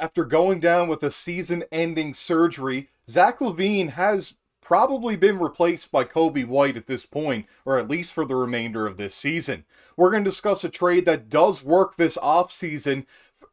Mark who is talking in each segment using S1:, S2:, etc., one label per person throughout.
S1: After going down with a season-ending surgery, Zach LaVine has probably been replaced by Kobe White at this point, or at least for the remainder of this season. We're going to discuss a trade that does work this offseason,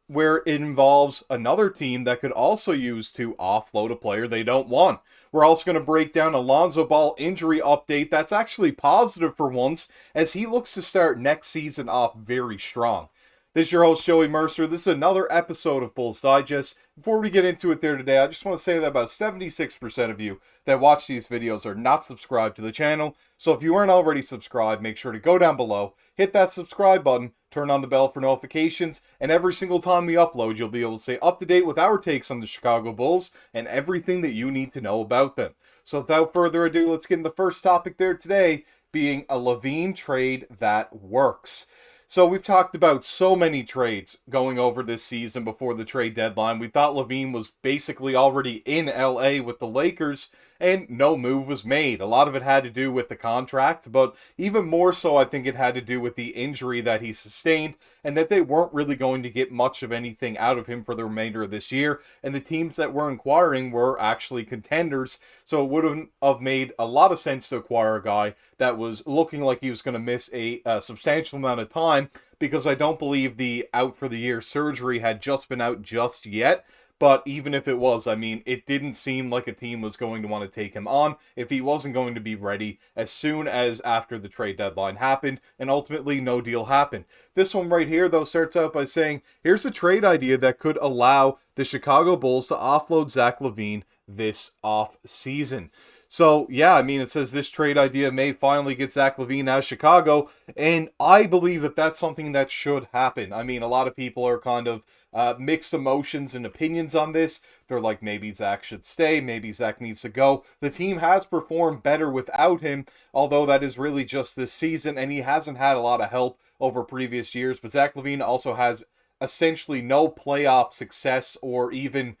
S1: where it involves another team that could also use to offload a player they don't want. We're also going to break down a Lonzo Ball injury update that's actually positive for once, as he looks to start next season off very strong. This is your host, Joey Mercer. This is another episode of Bulls Digest. Before we get into it there today, I just want to say that about 76% of you that watch these videos are not subscribed to the channel. So if you aren't already subscribed, make sure to go down below, hit that subscribe button, turn on the bell for notifications, and every single time we upload, you'll be able to stay up to date with our takes on the Chicago Bulls and everything that you need to know about them. So without further ado, let's get into the first topic there today, being a LaVine trade that works. So we've talked about so many trades going over this season before the trade deadline. We thought LaVine was basically already in LA with the Lakers, and no move was made. A lot of it had to do with the contract, but even more so I think it had to do with the injury that he sustained, and that they weren't really going to get much of anything out of him for the remainder of this year, and the teams that were inquiring were actually contenders, so it would have made a lot of sense to acquire a guy that was looking like he was going to miss a substantial amount of time, because I don't believe the out for the year surgery had just been out just yet. But even if it was, I mean, it didn't seem like a team was going to want to take him on if he wasn't going to be ready as soon as after the trade deadline happened, and ultimately no deal happened. This one right here, though, starts out by saying, here's a trade idea that could allow the Chicago Bulls to offload Zach LaVine this off season. So, yeah, I mean, it says this trade idea may finally get Zach LaVine out of Chicago, and I believe that that's something that should happen. I mean, a lot of people are kind of mixed emotions and opinions on this. They're like, maybe Zach should stay, maybe Zach needs to go. The team has performed better without him, although that is really just this season, and he hasn't had a lot of help over previous years. But Zach LaVine also has essentially no playoff success or even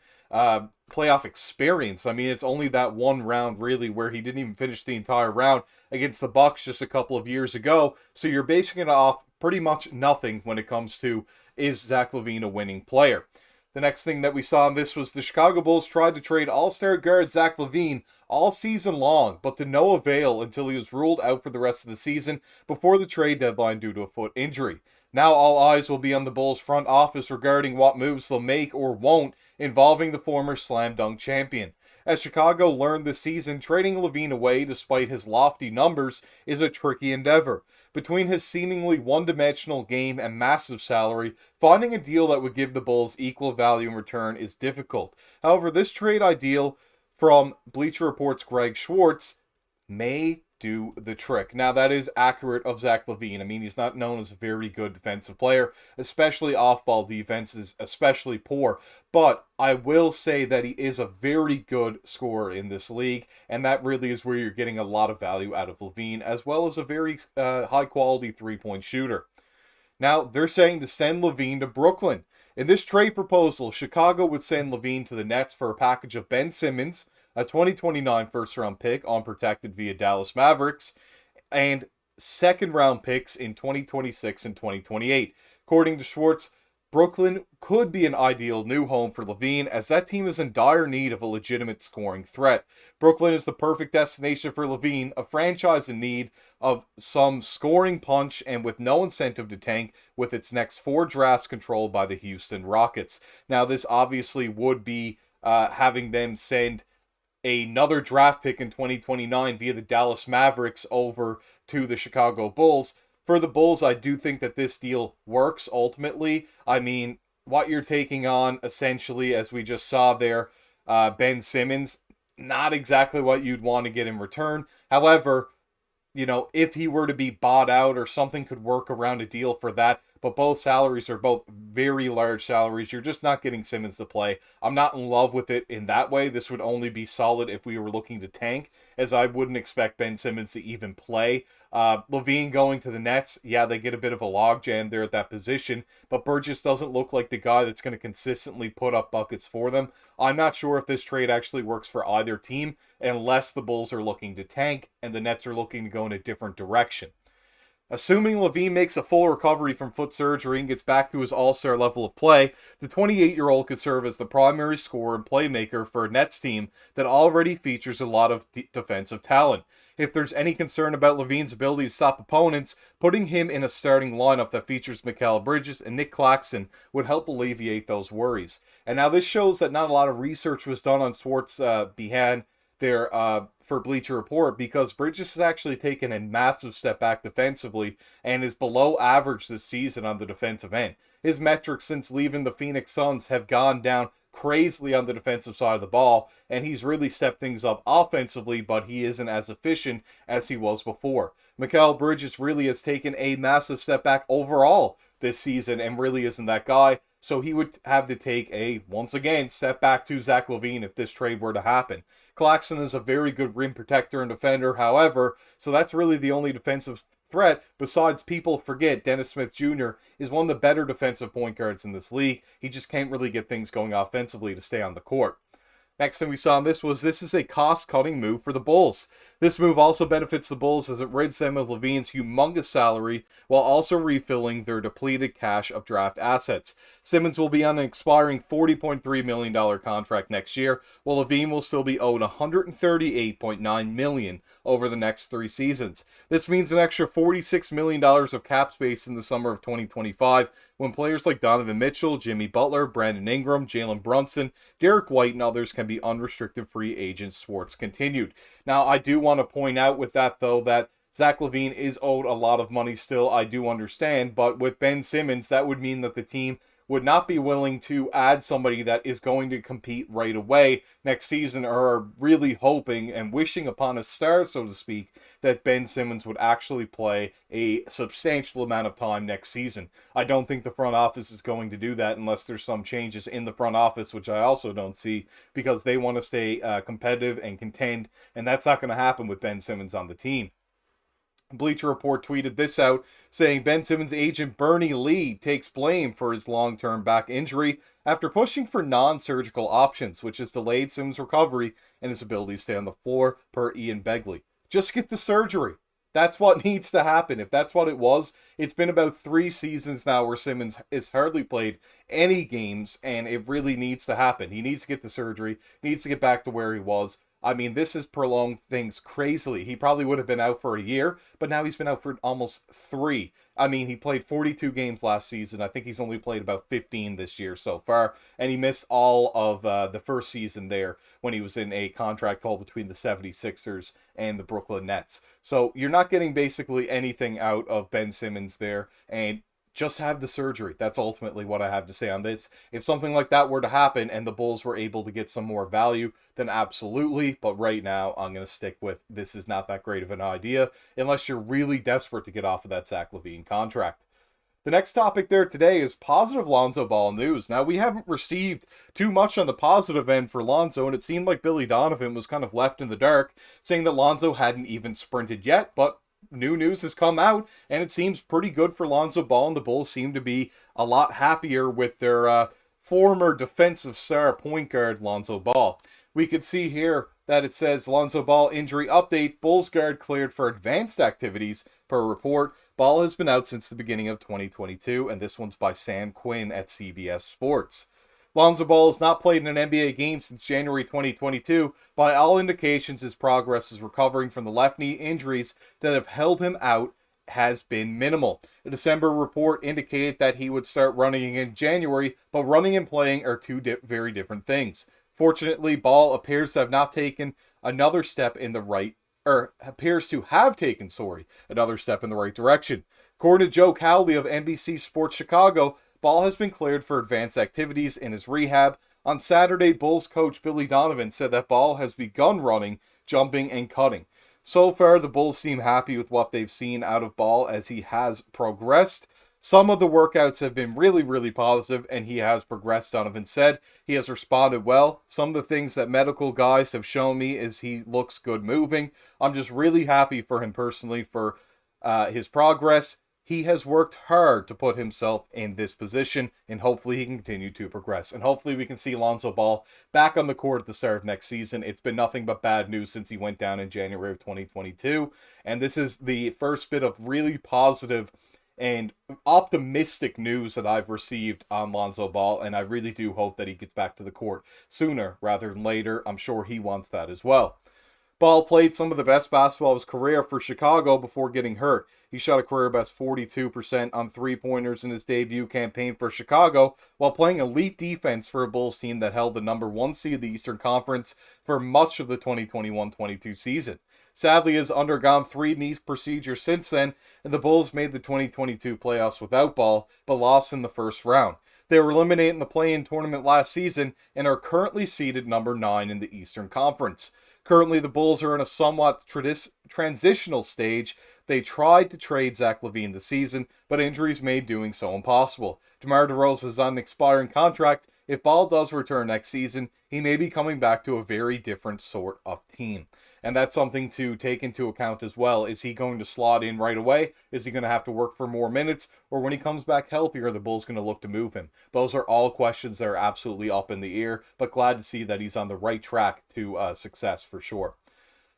S1: playoff experience. I mean, it's only that one round really where he didn't even finish the entire round against the Bucks just a couple of years ago. So you're basing it off pretty much nothing when it comes to, is Zach LaVine a winning player? The next thing that we saw in this was the Chicago Bulls tried to trade all-star guard Zach LaVine all season long, but to no avail until he was ruled out for the rest of the season before the trade deadline due to a foot injury. Now all eyes will be on the Bulls front office regarding what moves they'll make or won't involving the former slam dunk champion. As Chicago learned this season, trading LaVine away despite his lofty numbers is a tricky endeavor. Between his seemingly one-dimensional game and massive salary, finding a deal that would give the Bulls equal value in return is difficult. However, this trade ideal from Bleacher Report's Greg Schwartz may do the trick. Now, that is accurate of Zach LaVine. I mean, he's not known as a very good defensive player, especially off-ball defense is especially poor. But I will say that he is a very good scorer in this league, and that really is where you're getting a lot of value out of LaVine, as well as a very high-quality three-point shooter. Now, they're saying to send LaVine to Brooklyn. In this trade proposal, Chicago would send LaVine to the Nets for a package of Ben Simmons, a 2029 first-round pick unprotected via Dallas Mavericks, and second-round picks in 2026 and 2028. According to Schwartz, Brooklyn could be an ideal new home for LaVine, as that team is in dire need of a legitimate scoring threat. Brooklyn is the perfect destination for LaVine, a franchise in need of some scoring punch and with no incentive to tank, with its next 4 drafts controlled by the Houston Rockets. Now, this obviously would be having them send another draft pick in 2029 via the Dallas Mavericks over to the Chicago Bulls. For the Bulls, I do think that this deal works ultimately. I mean, what you're taking on, essentially, as we just saw there, Ben Simmons, not exactly what you'd want to get in return. However, you know, if he were to be bought out or something could work around a deal for that, but both salaries are both very large salaries. You're just not getting Simmons to play. I'm not in love with it in that way. This would only be solid if we were looking to tank, as I wouldn't expect Ben Simmons to even play. LaVine going to the Nets, yeah, they get a bit of a logjam there at that position, but Burgess doesn't look like the guy that's going to consistently put up buckets for them. I'm not sure if this trade actually works for either team, unless the Bulls are looking to tank and the Nets are looking to go in a different direction. Assuming LaVine makes a full recovery from foot surgery and gets back to his all-star level of play, the 28-year-old could serve as the primary scorer and playmaker for a Nets team that already features a lot of defensive talent. If there's any concern about LaVine's ability to stop opponents, putting him in a starting lineup that features Mikal Bridges and Nick Claxton would help alleviate those worries. And now this shows that not a lot of research was done on Swartz behind there for Bleacher Report, because Bridges has actually taken a massive step back defensively and is below average this season on the defensive end. His metrics since leaving the Phoenix Suns have gone down crazily on the defensive side of the ball, and he's really stepped things up offensively, but he isn't as efficient as he was before. Mikal Bridges really has taken a massive step back overall this season and really isn't that guy. So he would have to take a, once again, step back to Zach LaVine if this trade were to happen. Claxton is a very good rim protector and defender, however, so that's really the only defensive threat. Besides, people forget Dennis Smith Jr. is one of the better defensive point guards in this league. He just can't really get things going offensively to stay on the court. Next thing we saw on this is a cost-cutting move for the Bulls. This move also benefits the Bulls as it rids them of LaVine's humongous salary while also refilling their depleted cache of draft assets. Simmons will be on an expiring $40.3 million contract next year, while LaVine will still be owed $138.9 million over the next 3 seasons. This means an extra $46 million of cap space in the summer of 2025, when players like Donovan Mitchell, Jimmy Butler, Brandon Ingram, Jalen Brunson, Derek White, and others can be unrestricted free agents, Swartz continued. Now, I do want to point out with that, though, that Zach LaVine is owed a lot of money still, I do understand, but with Ben Simmons, that would mean that the team would not be willing to add somebody that is going to compete right away next season, or are really hoping and wishing upon a star, so to speak, that Ben Simmons would actually play a substantial amount of time next season. I don't think the front office is going to do that unless there's some changes in the front office, which I also don't see, because they want to stay competitive and contend, and that's not going to happen with Ben Simmons on the team. Bleacher Report tweeted this out, saying Ben Simmons' agent Bernie Lee takes blame for his long-term back injury after pushing for non-surgical options, which has delayed Simmons' recovery and his ability to stay on the floor, per Ian Begley. Just get the surgery. That's what needs to happen. If that's what it was, it's been about 3 seasons now where Simmons has hardly played any games, and it really needs to happen. He needs to get the surgery, needs to get back to where he was. I mean, this has prolonged things crazily. He probably would have been out for a year, but now he's been out for almost 3. I mean, he played 42 games last season. I think he's only played about 15 this year so far, and he missed all of the first season there when he was in a contract hole between the 76ers and the Brooklyn Nets. So you're not getting basically anything out of Ben Simmons there, and just have the surgery. That's ultimately what I have to say on this. If something like that were to happen and the Bulls were able to get some more value, then absolutely. But right now, I'm going to stick with this is not that great of an idea unless you're really desperate to get off of that Zach LaVine contract. The next topic there today is positive Lonzo Ball news. Now, we haven't received too much on the positive end for Lonzo, and it seemed like Billy Donovan was kind of left in the dark, saying that Lonzo hadn't even sprinted yet, but new news has come out, and it seems pretty good for Lonzo Ball, and the Bulls seem to be a lot happier with their former defensive star point guard, Lonzo Ball. We could see here that it says Lonzo Ball injury update, Bulls guard cleared for advanced activities per report. Ball has been out since the beginning of 2022, and this one's by Sam Quinn at CBS Sports. Lonzo Ball has not played in an NBA game since January 2022. By all indications, his progress is recovering from the left knee injuries that have held him out has been minimal. A December report indicated that he would start running in January, but running and playing are two very different things. Fortunately, Ball appears to have not taken another step in the right, or appears to have taken, another step in the right direction. According to Joe Cowley of NBC Sports Chicago, Ball has been cleared for advanced activities in his rehab. On Saturday, Bulls coach Billy Donovan said that Ball has begun running, jumping, and cutting. So far, the Bulls seem happy with what they've seen out of Ball as he has progressed. Some of the workouts have been really, really positive, and he has progressed, Donovan said. He has responded well. Some of the things that medical guys have shown me is he looks good moving. I'm just really happy for him personally for his progress. he has worked hard to put himself in this position, and hopefully he can continue to progress. And hopefully we can see Lonzo Ball back on the court at the start of next season. It's been nothing but bad news since he went down in January of 2022, and this is the first bit of really positive and optimistic news that I've received on Lonzo Ball, and I really do hope that he gets back to the court sooner rather than later. I'm sure he wants that as well. Ball played some of the best basketball of his career for Chicago before getting hurt. He shot a career best 42% on three-pointers in his debut campaign for Chicago, while playing elite defense for a Bulls team that held the number 1 seed of the Eastern Conference for much of the 2021-22 season. Sadly, he has undergone 3 knee procedures since then, and the Bulls made the 2022 playoffs without Ball, but lost in the first round. They were eliminated in the play-in tournament last season and are currently seeded number 9 in the Eastern Conference. Currently, the Bulls are in a somewhat transitional stage. They tried to trade Zach LaVine this season, but injuries made doing so impossible. DeMar DeRozan is on an expiring contract. If Ball does return next season, he may be coming back to a very different sort of team. And that's something to take into account as well. Is he going to slot in right away? Is he going to have to work for more minutes? Or when he comes back healthier, the Bulls going to look to move him? Those are all questions that are absolutely up in the air, but glad to see that he's on the right track to success for sure.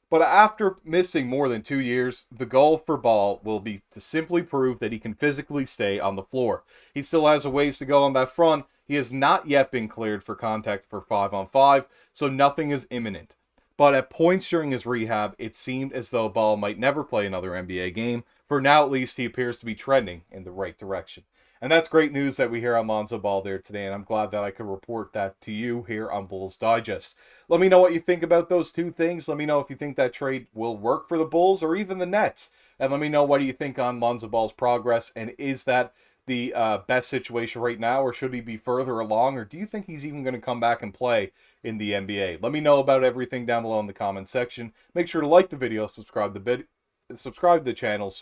S1: But after missing more than 2 years, the goal for Ball will be to simply prove that he can physically stay on the floor. He still has a ways to go on that front. He has not yet been cleared for contact for 5-on-5, so nothing is imminent. But at points during his rehab, it seemed as though Ball might never play another NBA game. For now, at least, he appears to be trending in the right direction. And that's great news that we hear on Lonzo Ball there today, and I'm glad that I could report that to you here on Bulls Digest. Let me know what you think about those two things. Let me know if you think that trade will work for the Bulls or even the Nets. And let me know what you think on Lonzo Ball's progress, and is that the best situation right now, or should he be further along, or do you think he's even going to come back and play in the NBA? Let me know about everything down below in the comment section. Make sure to like the video, subscribe to the channel,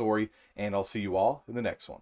S1: and I'll see you all in the next one.